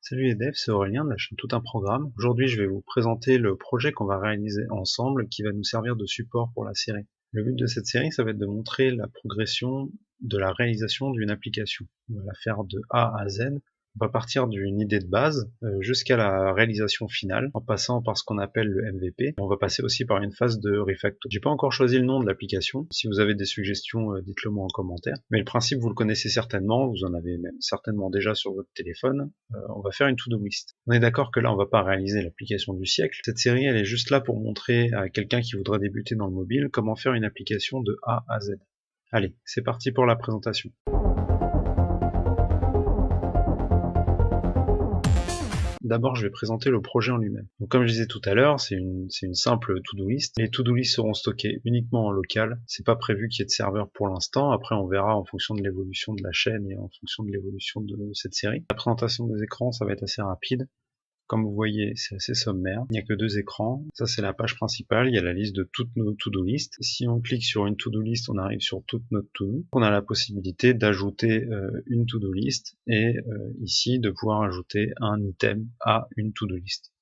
Salut les devs, c'est Aurélien de la chaîne Tout un programme. Aujourd'hui, je vais vous présenter le projet qu'on va réaliser ensemble qui va nous servir de support pour la série. Le but de cette série, ça va être de montrer la progression de la réalisation d'une application. On va la faire de A à Z. On va partir d'une idée de base jusqu'à la réalisation finale en passant par ce qu'on appelle le MVP. On va passer aussi par une phase de refacto. J'ai pas encore choisi le nom de l'application. Si vous avez des suggestions, dites-le moi en commentaire. Mais le principe, vous le connaissez certainement. Vous en avez même certainement déjà sur votre téléphone. On va faire une to-do list. On est d'accord que là, on va pas réaliser l'application du siècle. Cette série, elle est juste là pour montrer à quelqu'un qui voudrait débuter dans le mobile comment faire une application de A à Z. Allez, c'est parti pour la présentation. D'abord, je vais présenter le projet en lui-même. Donc, comme je disais tout à l'heure, c'est une simple to-do list. Les to-do list seront stockées uniquement en local. C'est pas prévu qu'il y ait de serveur pour l'instant. Après, on verra en fonction de l'évolution de la chaîne et en fonction de l'évolution de cette série. La présentation des écrans, ça va être assez rapide. Comme vous voyez, c'est assez sommaire. Il n'y a que 2 écrans. Ça, c'est la page principale. Il y a la liste de toutes nos to-do list. Si on clique sur une to-do list, on arrive sur toute notre to-do. On a la possibilité d'ajouter une to-do list et ici de pouvoir ajouter un item à une to-do list.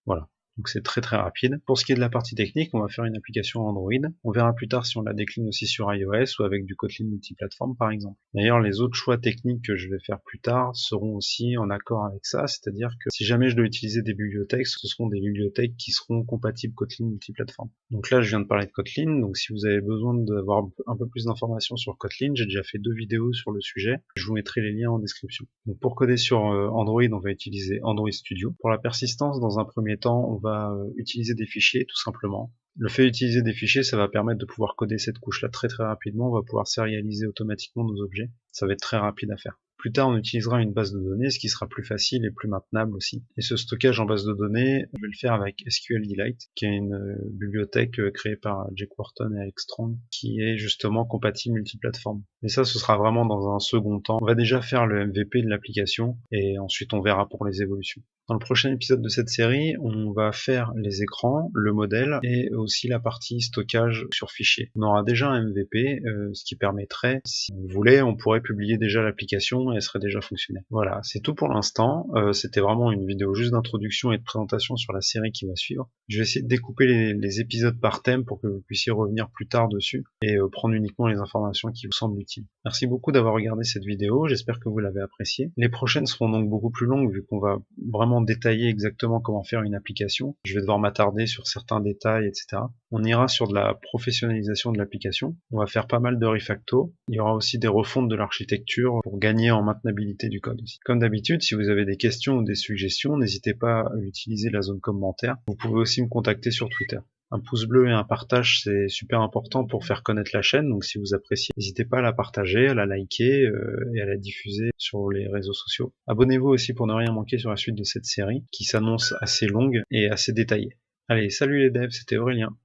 Voilà. Donc c'est très rapide. Pour ce qui est de la partie technique, on va faire une application Android. On verra plus tard si on la décline aussi sur iOS ou avec du Kotlin multiplateforme par exemple. D'ailleurs, les autres choix techniques que je vais faire plus tard seront aussi en accord avec ça, c'est-à-dire que si jamais je dois utiliser des bibliothèques, ce seront des bibliothèques qui seront compatibles Kotlin multiplateforme. Donc là, je viens de parler de Kotlin, donc si vous avez besoin d'avoir un peu plus d'informations sur Kotlin, j'ai déjà fait 2 vidéos sur le sujet, je vous mettrai les liens en description. Donc pour coder sur Android, on va utiliser Android Studio. Pour la persistance, dans un premier temps, on va utiliser des fichiers tout simplement. Le fait d'utiliser des fichiers, ça va permettre de pouvoir coder cette couche-là très rapidement. On va pouvoir serialiser automatiquement nos objets. Ça va être très rapide à faire. Plus tard, on utilisera une base de données, ce qui sera plus facile et plus maintenable aussi. Et ce stockage en base de données, je vais le faire avec SQLite, qui est une bibliothèque créée par Jake Wharton et Alex Strong, qui est justement compatible multiplateforme. Mais ça, ce sera vraiment dans un second temps. On va déjà faire le MVP de l'application, et ensuite on verra pour les évolutions. Dans le prochain épisode de cette série, on va faire les écrans, le modèle, et aussi la partie stockage sur fichier. On aura déjà un MVP, ce qui permettrait, si on voulait, on pourrait publier déjà l'application et elle serait déjà fonctionnelle. Voilà, c'est tout pour l'instant. C'était vraiment une vidéo juste d'introduction et de présentation sur la série qui va suivre. Je vais essayer de découper les épisodes par thème pour que vous puissiez revenir plus tard dessus et prendre uniquement les informations qui vous semblent utiles. Merci beaucoup d'avoir regardé cette vidéo, j'espère que vous l'avez appréciée. Les prochaines seront donc beaucoup plus longues vu qu'on va vraiment détailler exactement comment faire une application. Je vais devoir m'attarder sur certains détails, etc. On ira sur de la professionnalisation de l'application. On va faire pas mal de refacto. Il y aura aussi des refontes de l'architecture pour gagner en maintenabilité du code aussi. Comme d'habitude, si vous avez des questions ou des suggestions, n'hésitez pas à utiliser la zone commentaire. Vous pouvez aussi me contacter sur Twitter. Un pouce bleu et un partage, c'est super important pour faire connaître la chaîne, donc si vous appréciez, n'hésitez pas à la partager, à la liker et à la diffuser sur les réseaux sociaux. Abonnez-vous aussi pour ne rien manquer sur la suite de cette série, qui s'annonce assez longue et assez détaillée. Allez, salut les devs, c'était Aurélien.